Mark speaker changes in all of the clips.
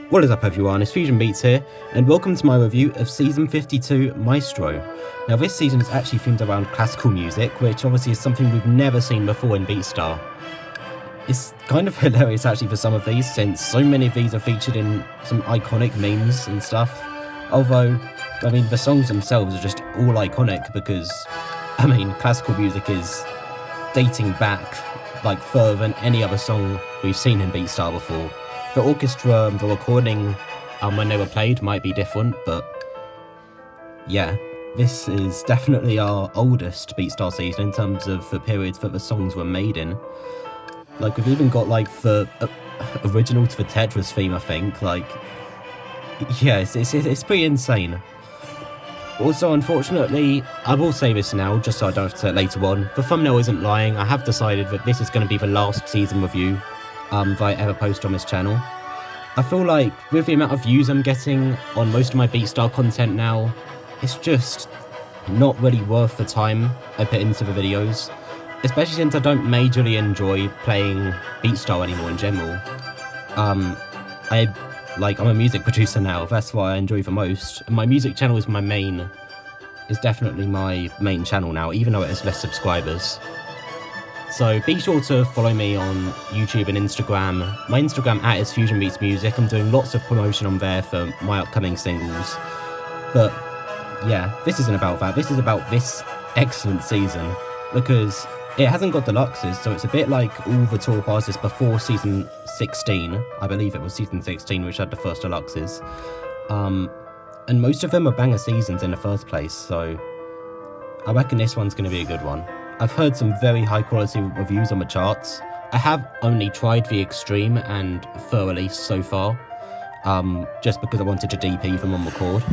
Speaker 1: What is up everyone, it's Fusion Beats here, and welcome to my review of Season 52 Maestro. Now this season is actually themed around classical music, which obviously is something we've never seen before in Beatstar. It's kind of hilarious actually for some of these, since so many of these are featured in some iconic memes and stuff. Although, I mean, the songs themselves are just all iconic because, I mean, classical music is dating back like further than any other song we've seen in Beatstar before. The orchestra and the recording when they were played might be different, but yeah, this is definitely our oldest Beatstar season in terms of the periods that the songs were made in. Like, we've even got like the original to the Tetris theme, I think. Like, yeah, it's pretty insane. Also, unfortunately, I will say this now, just so I don't have to say it later on, the thumbnail isn't lying. I have decided that this is going to be the last season review that I ever post on this channel. I feel like with the amount of views I'm getting on most of my Beatstar content now, it's just not really worth the time I put into the videos, especially since I don't majorly enjoy playing Beatstar anymore in general. I'm a music producer now, that's what I enjoy the most, and my music channel is definitely my main channel now, even though it has less subscribers. So be sure to follow me on YouTube and Instagram. My Instagram @is FusionBeatsMusic. I'm doing lots of promotion on there for my upcoming singles. But yeah, this isn't about that. This is about this excellent season, because it hasn't got deluxes, so it's a bit like all the tour passes before season 16. I believe it was season 16 which had the first deluxes. And most of them are banger seasons in the first place, so I reckon this one's going to be a good one. I've heard some very high quality reviews on the charts. I have only tried the Extreme and Für Elise so far, just because I wanted to DP them on record.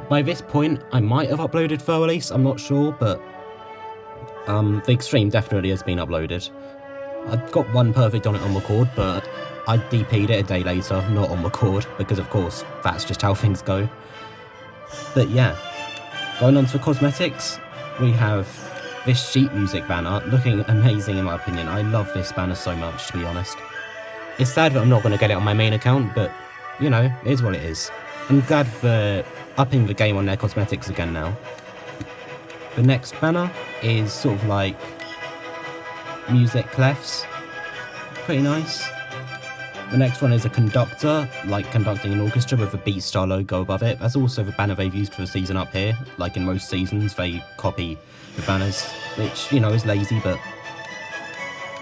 Speaker 1: By this point, I might have uploaded Für Elise, I'm not sure, but the Extreme definitely has been uploaded. I've got one perfect on it on record, but I DP'd it a day later, not on record, because of course, that's just how things go. But yeah, going on to the cosmetics, we have this sheet music banner, looking amazing in my opinion. I love this banner so much, to be honest. It's sad that I'm not going to get it on my main account, but, you know, it is what it is. I'm glad for upping the game on their cosmetics again now. The next banner is sort of like music clefs. Pretty nice. The next one is a conductor, like conducting an orchestra with the Beatstar logo above it. That's also the banner they've used for the season up here. Like in most seasons, they copy the banners, which, you know, is lazy, but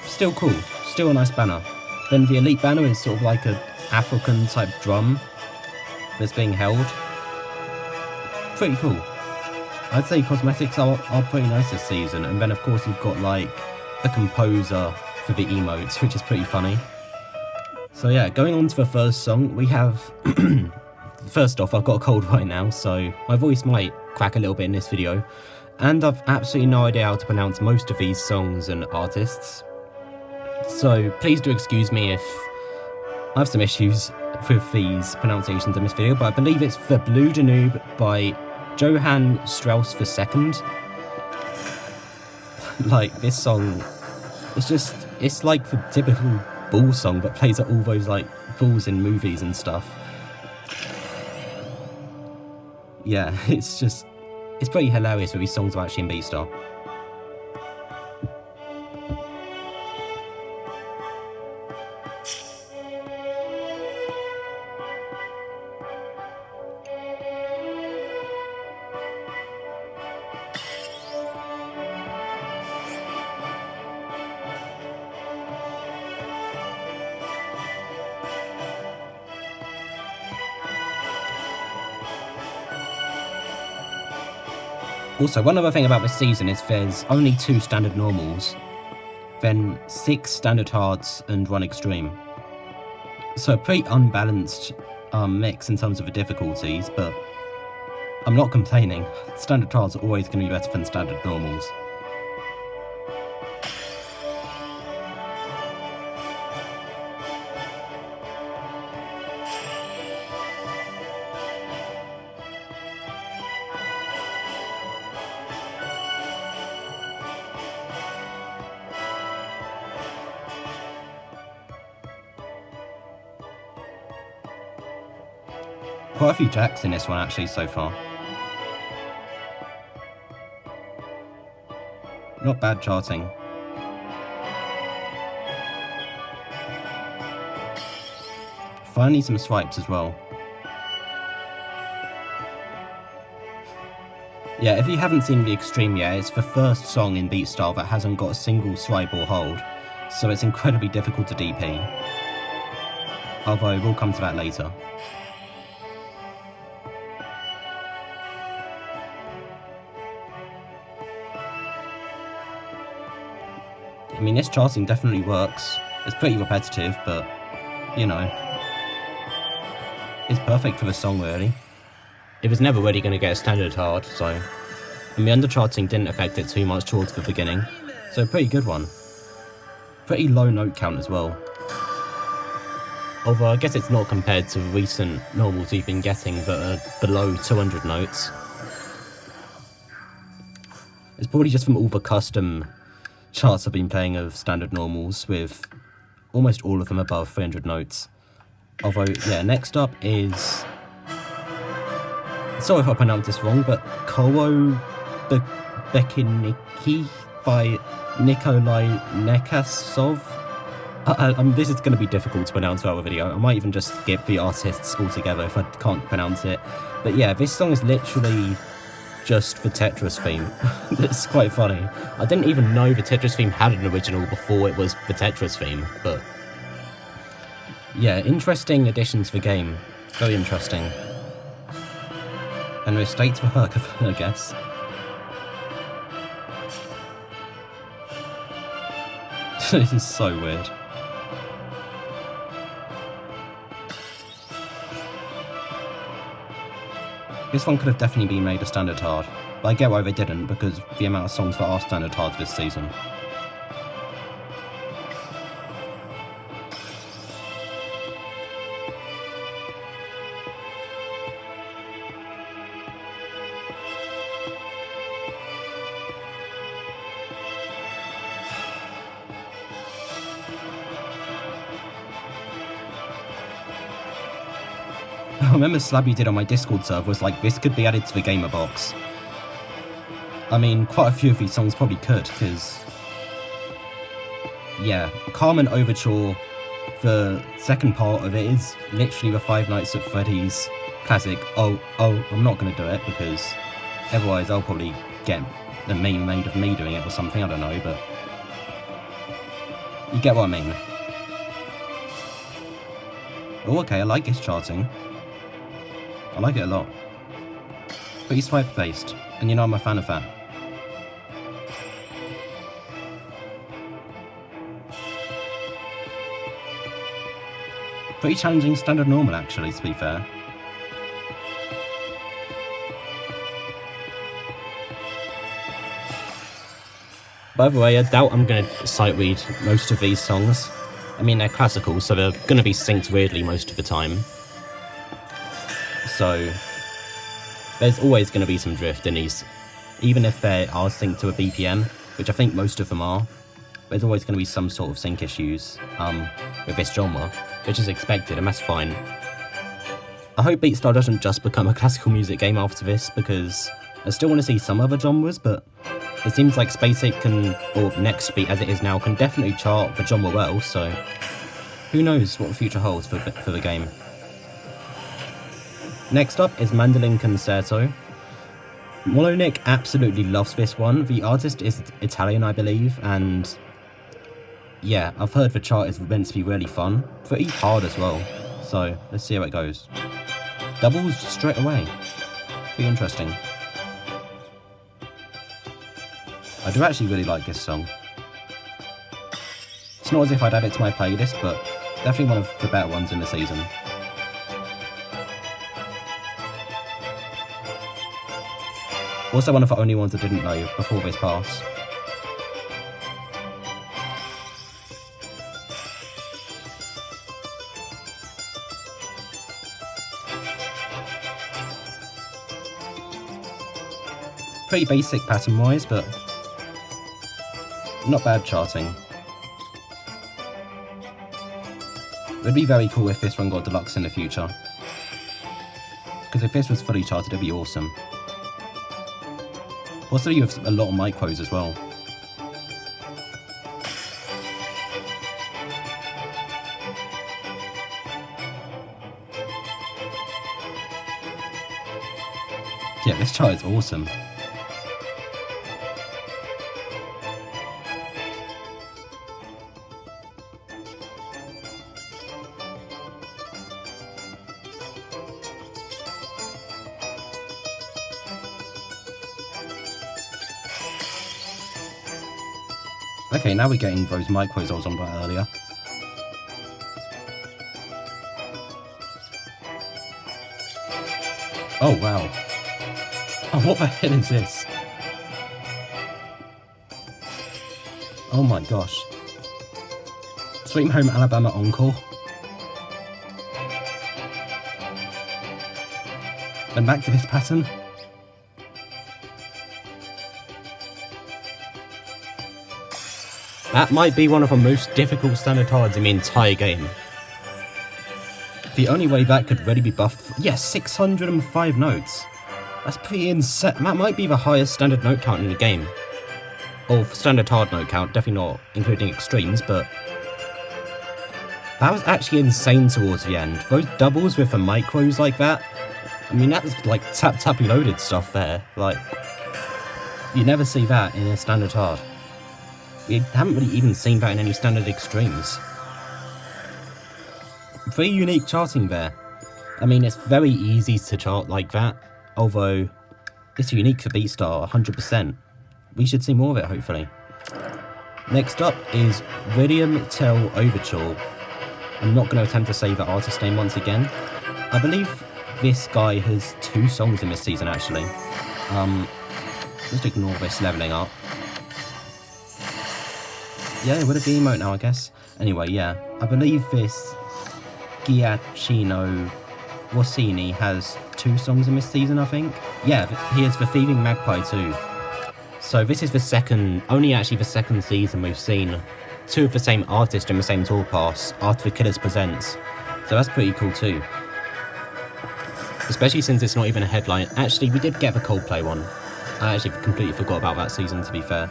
Speaker 1: still cool. Still a nice banner. Then the elite banner is sort of like a African type drum that's being held. Pretty cool. I'd say cosmetics are pretty nice this season. And then of course you've got like a composer for the emotes, which is pretty funny. So yeah, going on to the first song, we have... First off, I've got a cold right now, so my voice might crack a little bit in this video. And I've absolutely no idea how to pronounce most of these songs and artists. So please do excuse me if I have some issues with these pronunciations in this video, but I believe it's the Blue Danube by Johann Strauss II. Like, this song, it's like the typical ball song, but plays at all those like balls in movies and stuff. Yeah, it's pretty hilarious that these songs are actually in Beatstar. Also, one other thing about this season is there's only 2 standard normals, then 6 standard hards and 1 extreme. So a pretty unbalanced mix in terms of the difficulties, but I'm not complaining. Standard hards are always going to be better than standard normals. Quite a few jacks in this one actually so far. Not bad charting. Finally some swipes as well. Yeah, if you haven't seen the Extreme yet, it's the first song in Beatstar that hasn't got a single swipe or hold, so it's incredibly difficult to DP. Although, we'll come to that later. I mean, this charting definitely works. It's pretty repetitive, but, you know, it's perfect for the song, really. It was never really going to get a standard hard, so... And the undercharting didn't affect it too much towards the beginning, so a pretty good one. Pretty low note count as well. Although I guess it's not compared to recent normals we've been getting that are below 200 notes. It's probably just from all the custom charts I've been playing of standard normals, with almost all of them above 300 notes. Although, yeah, next up is... Sorry if I pronounced this wrong, but Korobeiniki by Nikolai Nekasov. This is going to be difficult to pronounce throughout the video. I might even just skip the artists altogether if I can't pronounce it. But yeah, this song is literally just the Tetris theme. It's quite funny. I didn't even know the Tetris theme had an original before it was the Tetris theme, but... Yeah, interesting addition to the game. Very interesting. And there's states for Herkavan, I guess. This is so weird. This one could have definitely been made a standard hard, but I get why they didn't, because the amount of songs that are standard hards this season. I remember Slabby did on my Discord server was like, this could be added to the gamer box. I mean, quite a few of these songs probably could, because... Yeah, Carmen Overture, the second part of it is literally the Five Nights at Freddy's classic, oh, I'm not going to do it, because otherwise I'll probably get the meme made of me doing it or something, I don't know, but... You get what I mean. Oh, okay, I like this charting. I like it a lot. Pretty swipe based, and you know I'm a fan of that. Pretty challenging standard normal actually, to be fair. By the way, I doubt I'm going to sight read most of these songs. I mean, they're classical, so they're going to be synced weirdly most of the time. So, there's always going to be some drift in these, even if they are synced to a BPM, which I think most of them are. There's always going to be some sort of sync issues with this genre, which is expected, and that's fine. I hope Beatstar doesn't just become a classical music game after this, because I still want to see some other genres, but it seems like Spacek can, or Next Beat as it is now, can definitely chart the genre well, so who knows what the future holds for the game. Next up is Mandolin Concerto. Molonic absolutely loves this one. The artist is Italian, I believe, and yeah, I've heard the chart is meant to be really fun. Pretty hard as well, so let's see how it goes. Doubles straight away. Pretty interesting. I do actually really like this song. It's not as if I'd add it to my playlist, but definitely one of the better ones in the season. Also one of the only ones I didn't know before this pass. Pretty basic pattern-wise, but not bad charting. It would be very cool if this one got deluxe in the future. Because if this was fully charted, it'd be awesome. Also, you have a lot of micros as well. Yeah, this chart is awesome. Okay, now we're getting those micros I was on about earlier. Oh, wow. Oh, what the hell is this? Oh my gosh. Sweet Home Alabama Encore. And back to this pattern. That might be one of the most difficult standard cards in the entire game. The only way that could really be buffed... Yeah, 605 notes. That's pretty insane. That might be the highest standard note count in the game. Or standard hard note count, definitely not including extremes, but... That was actually insane towards the end. Those doubles with the micros like that... I mean, that was like tap-tappy loaded stuff there. Like, you never see that in a standard hard. We haven't really even seen that in any standard extremes. Very unique charting there. I mean, it's very easy to chart like that, although it's unique for Beatstar, 100%. We should see more of it, hopefully. Next up is William Tell Overture. I'm not going to attempt to say the artist name once again. I believe this guy has 2 songs in this season, actually. Just ignore this leveling up. Yeah, would it be emote now, I guess? Anyway, yeah. I believe this Giacchino Rossini has 2 songs in this season, I think. Yeah, he has the Thieving Magpie too. So this is the second, only actually the second season we've seen 2 of the same artist in the same tour pass after the Killers Presents. So that's pretty cool too. Especially since it's not even a headline. Actually, we did get the Coldplay one. I actually completely forgot about that season, to be fair.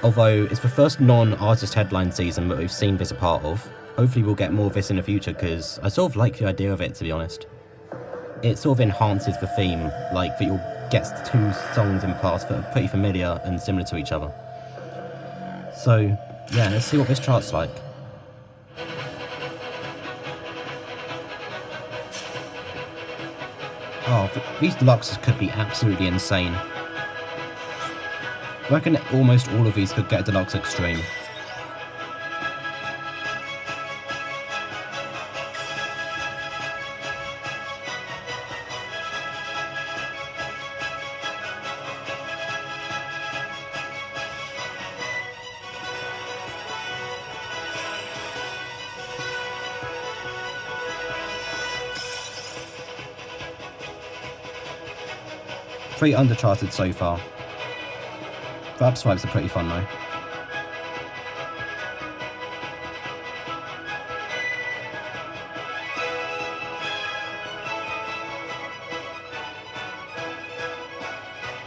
Speaker 1: Although it's the first non-artist headline season that we've seen this a part of. Hopefully we'll get more of this in the future, because I sort of like the idea of it, to be honest. It sort of enhances the theme, like that you'll get 2 songs in the past that are pretty familiar and similar to each other. So, yeah, let's see what this chart's like. Oh, these deluxes could be absolutely insane. I reckon almost all of these could get a deluxe extreme. Pretty undercharted so far. The up swipes are pretty fun though.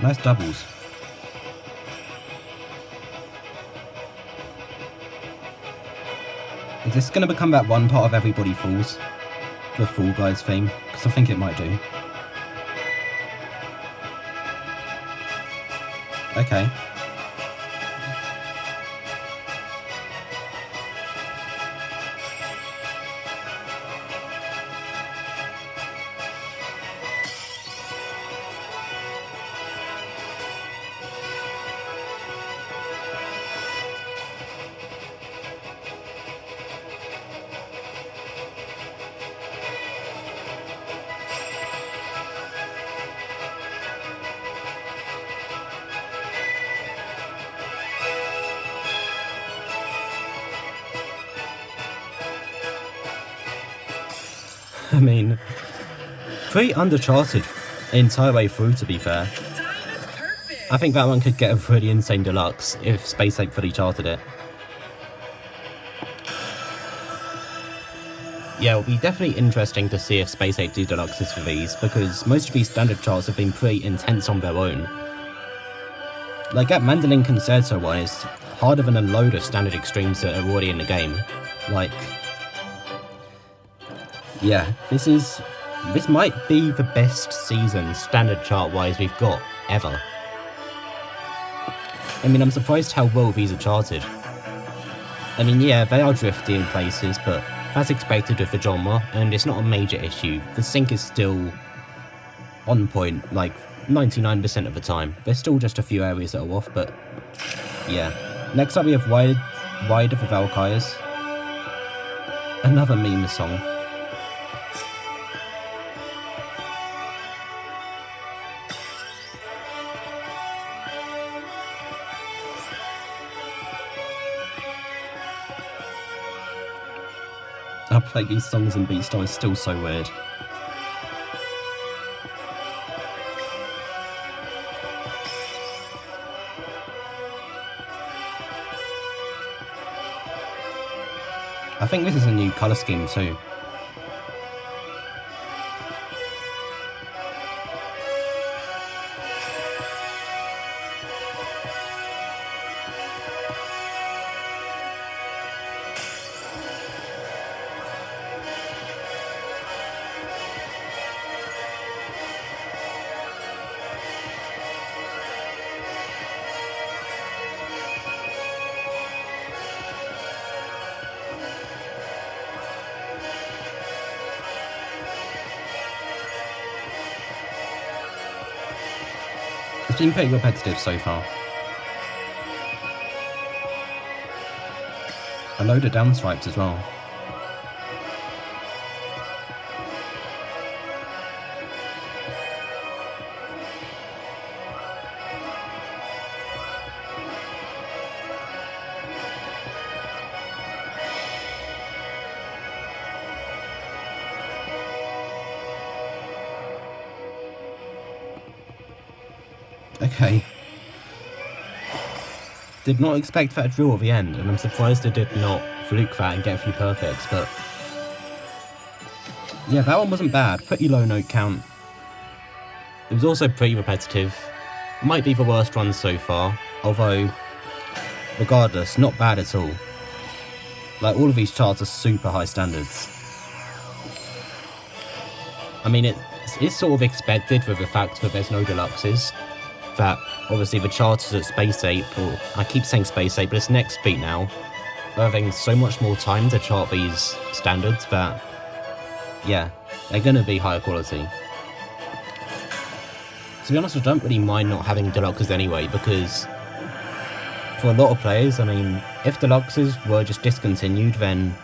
Speaker 1: Nice doubles. Is this going to become that one part of Everybody Falls? The Fall Guys theme? Because I think it might do. Okay. I mean, pretty undercharted the entire way through, to be fair. I think that one could get a really insane deluxe if Space Ape fully charted it. yeah, it'll be definitely interesting to see if Space 8 do deluxes for these, because most of these standard charts have been pretty intense on their own. Like, at Mandolin Concerto one is harder than a load of standard extremes that are already in the game. Like, yeah, this might be the best season standard chart-wise we've got, ever. I mean, I'm surprised how well these are charted. I mean, yeah, they are drifty in places, but that's expected with the genre, and it's not a major issue. The sync is still on point, like, 99% of the time. There's still just a few areas that are off, but yeah. Next up we have Ride of the Valkyries. Another meme song. I play these songs in Beatstar is still so weird. I think this is a new colour scheme too. It's been pretty repetitive so far. A load of downstripes as well. Okay. Did not expect that drill at the end, and I'm surprised I did not fluke that and get a few perfects, but yeah, that one wasn't bad. Pretty low note count. It was also pretty repetitive. Might be the worst one so far, although regardless, not bad at all. Like, all of these charts are super high standards. I mean, it's sort of expected with the fact that there's no deluxes. That obviously the charters at Space 8, or I keep saying Space 8, but it's next beat now, are having so much more time to chart these standards that, yeah, they're gonna be higher quality. To be honest, I don't really mind not having deluxes anyway, because for a lot of players, I mean, if deluxes were just discontinued, then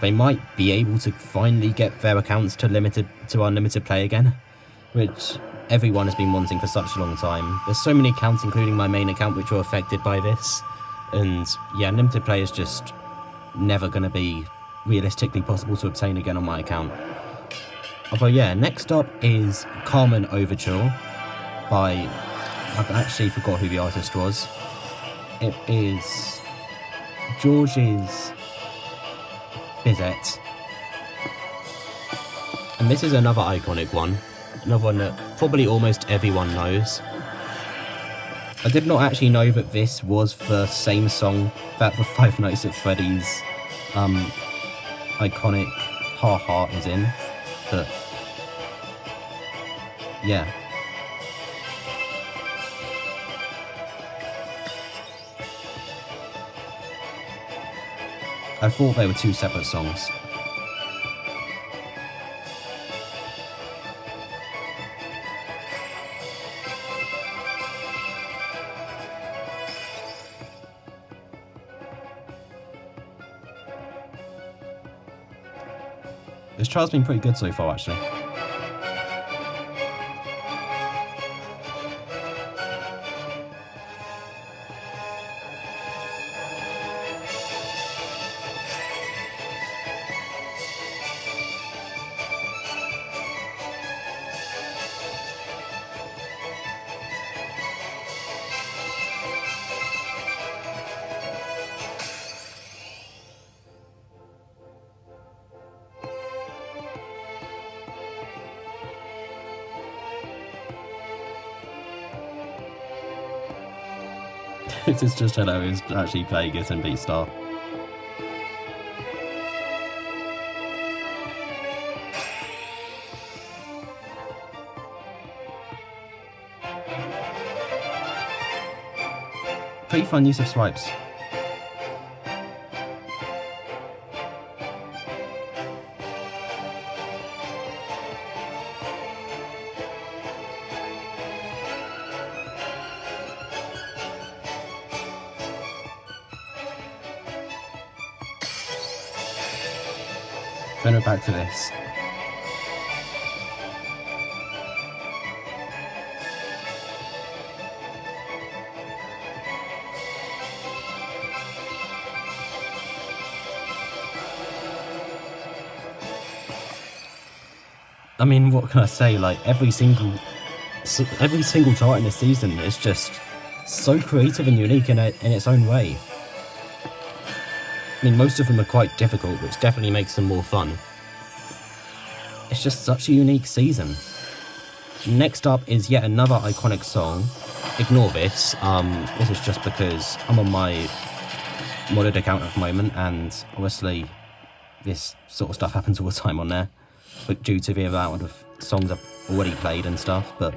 Speaker 1: they might be able to finally get their accounts to unlimited play again, which everyone has been wanting for such a long time. There's so many accounts, including my main account, which were affected by this, and yeah, unlimited play is just never going to be realistically possible to obtain again on my account. Although yeah, next up is Carmen Overture by, I've actually forgot who the artist was. It is Georges Bizet, and this is another iconic one. Another one that probably almost everyone knows. I did not actually know that this was the same song that the Five Nights at Freddy's iconic Ha Ha is in, but yeah. I thought they were two separate songs. This trial's been pretty good so far, actually. It is just hilarious actually playing it in Beatstar. Pretty fun use of swipes. Then we're back to this. I mean, what can I say? Like every single chart in this season is just so creative and unique in its own way. I mean, most of them are quite difficult, which definitely makes them more fun. It's just such a unique season. Next up is yet another iconic song. Ignore this. This is just because I'm on my modded account at the moment, and obviously this sort of stuff happens all the time on there, but due to the amount of songs I've already played and stuff. But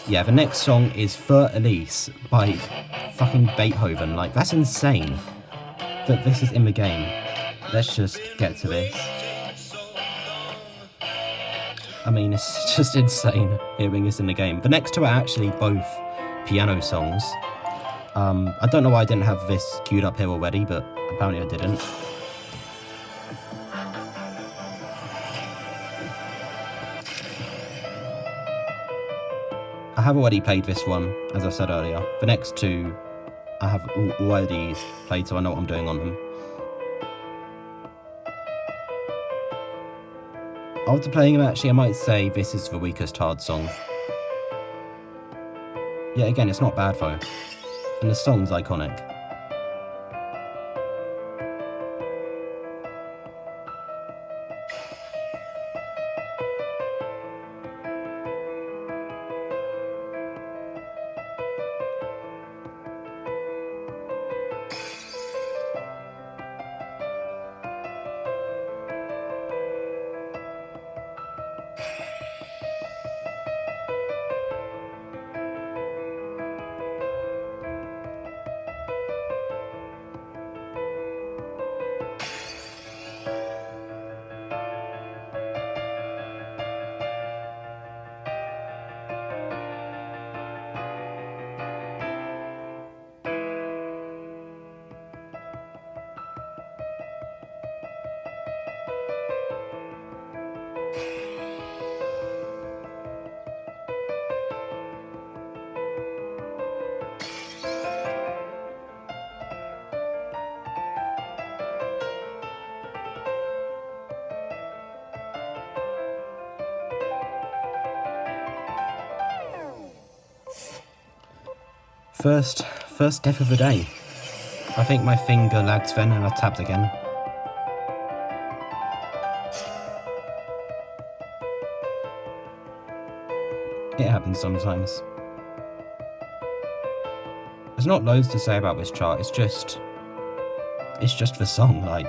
Speaker 1: yeah, the next song is Für Elise by fucking Beethoven. Like, that's insane that this is in the game. Let's just get to this. I mean, it's just insane hearing this in the game. The next two are actually both piano songs. I don't know why I didn't have this queued up here already, but apparently I didn't. I have already played this one, as I said earlier. The next two I have already played, so I know what I'm doing on them. After playing them, actually, I might say this is the weakest hard song. Yeah, again, it's not bad though. And the song's iconic. First death of the day. I think my finger lagged then and I tapped again. It happens sometimes. There's not loads to say about this chart, it's just the song, like,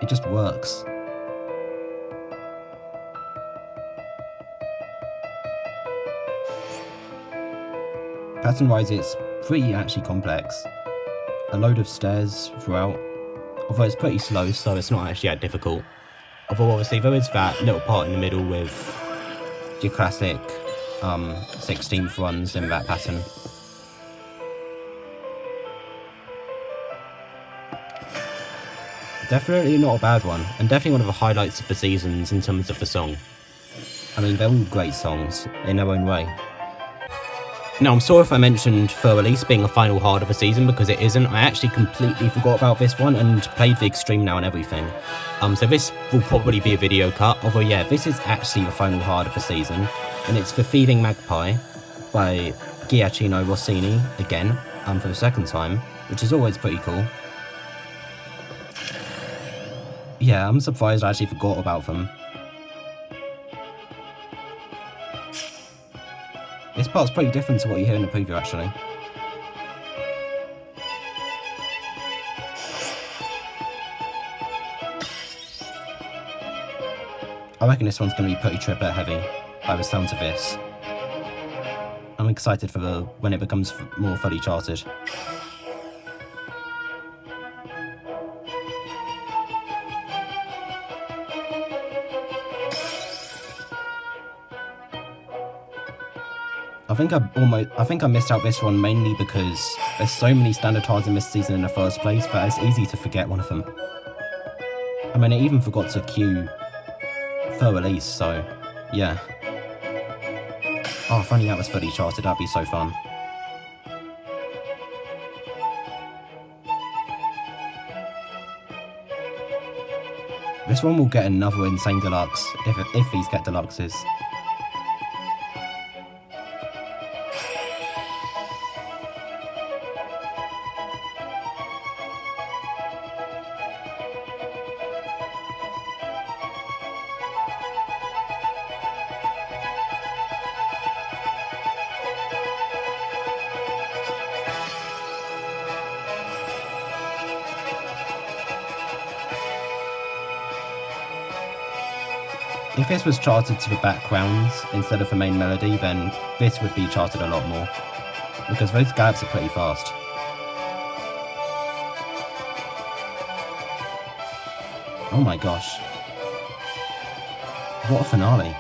Speaker 1: it just works. Pattern-wise, it's pretty actually complex. A load of stairs throughout, although it's pretty slow, so it's not actually that difficult. Although obviously there is that little part in the middle with your classic 16th runs in that pattern. Definitely not a bad one, and definitely one of the highlights of the seasons in terms of the song. I mean, they're all great songs in their own way. Now, I'm sorry if I mentioned Für Elise being a final hard of the season, because it isn't. I actually completely forgot about this one and played the extreme now and everything. So this will probably be a video cut, although yeah, this is actually the final hard of the season, and it's for Thieving Magpie by Gioacchino Rossini, again, for the second time, which is always pretty cool. Yeah, I'm surprised I actually forgot about them. This part's pretty different to what you hear in the preview, actually. I reckon this one's going to be pretty triplet heavy by the sounds of this. I'm excited for when it becomes more fully charted. I think I missed out this one mainly because there's so many standard cards in this season in the first place that it's easy to forget one of them. I mean, I even forgot to queue Für Elise, so yeah. Oh, if only that was fully charted, that'd be so fun. This one will get another insane deluxe if these get deluxes. If this was charted to the backgrounds instead of the main melody, then this would be charted a lot more, because those gaps are pretty fast. Oh my gosh. What a finale.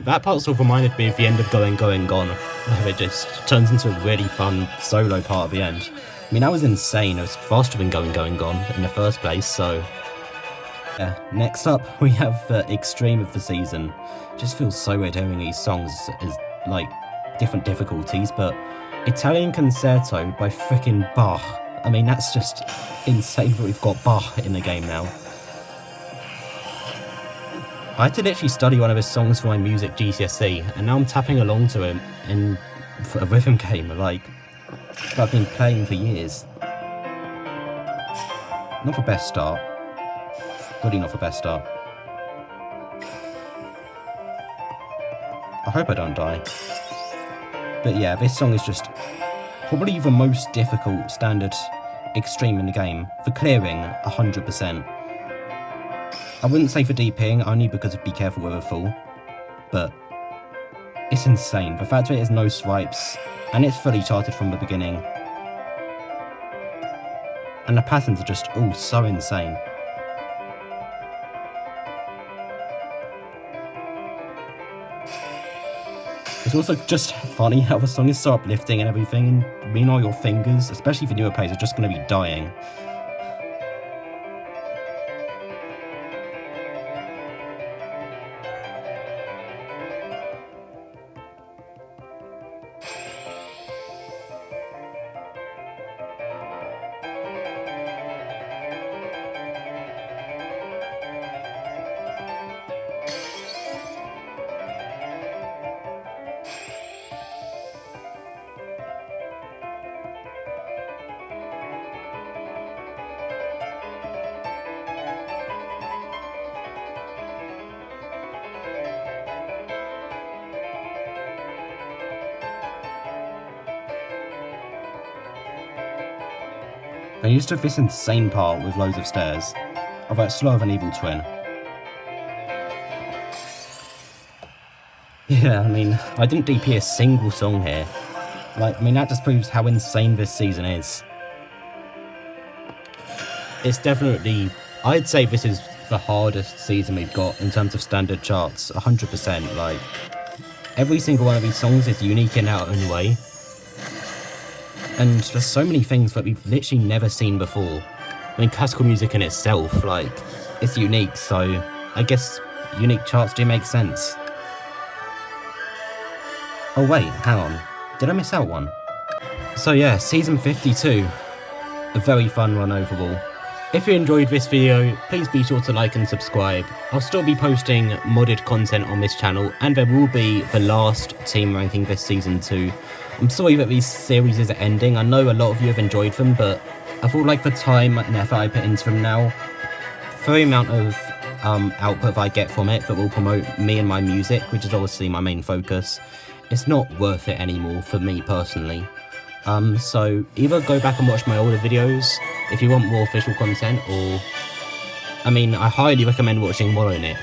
Speaker 1: That part sort of reminded me of the end of Going Going Gone, where it just turns into a really fun solo part at the end. I mean, that was insane. It was faster than Going Going Gone in the first place, so yeah. Next up, we have the extreme of the season. It just feels so weird hearing these songs as, like, different difficulties, but Italian Concerto by frickin' Bach. I mean, that's just insane that we've got Bach in the game now. I had to literally study one of his songs for my music GCSE, and now I'm tapping along to him in a rhythm game, like, that I've been playing for years. Not the best start. Really not the best start. I hope I don't die. But yeah, this song is just probably the most difficult standard extreme in the game. For clearing, 100%. I wouldn't say for DPing, only because of be careful with a fool, but it's insane. The fact that it has no swipes, and it's fully charted from the beginning, and the patterns are just all so insane. It's also just funny how the song is so uplifting and everything, and meanwhile your fingers, especially for newer players, are just going to be dying. They used to have this insane part with loads of stairs, although it's slower than Evil Twin. Yeah, I mean, I didn't DP a single song here. Like, I mean, that just proves how insane this season is. It's definitely, I'd say this is the hardest season we've got in terms of standard charts, 100%. Like, every single one of these songs is unique in our own way. And there's so many things that we've literally never seen before. I mean, classical music in itself, like, it's unique, so I guess unique charts do make sense. Oh wait, hang on. Did I miss out one? So yeah, season 52. A very fun one overall. If you enjoyed this video, please be sure to like and subscribe. I'll still be posting modded content on this channel, and there will be the last team ranking this season too. I'm sorry that these series are ending. I know a lot of you have enjoyed them, but I feel like the time and effort I put into them now, for the amount of output I get from it that will promote me and my music, which is obviously my main focus, it's not worth it anymore for me personally. So either go back and watch my older videos if you want more official content, or, I mean, I highly recommend watching Mandolin.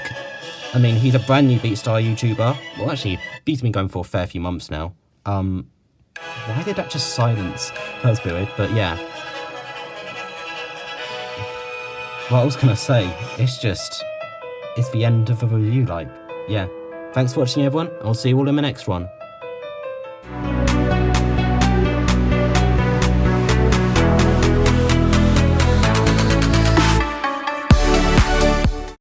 Speaker 1: I mean, he's a brand new Beatstar YouTuber. Well, actually, he's been going for a fair few months now. Why did that just silence? That was weird, but yeah. What I was gonna say, it's the end of the review, like, yeah. Thanks for watching, everyone. I'll see you all in the next one.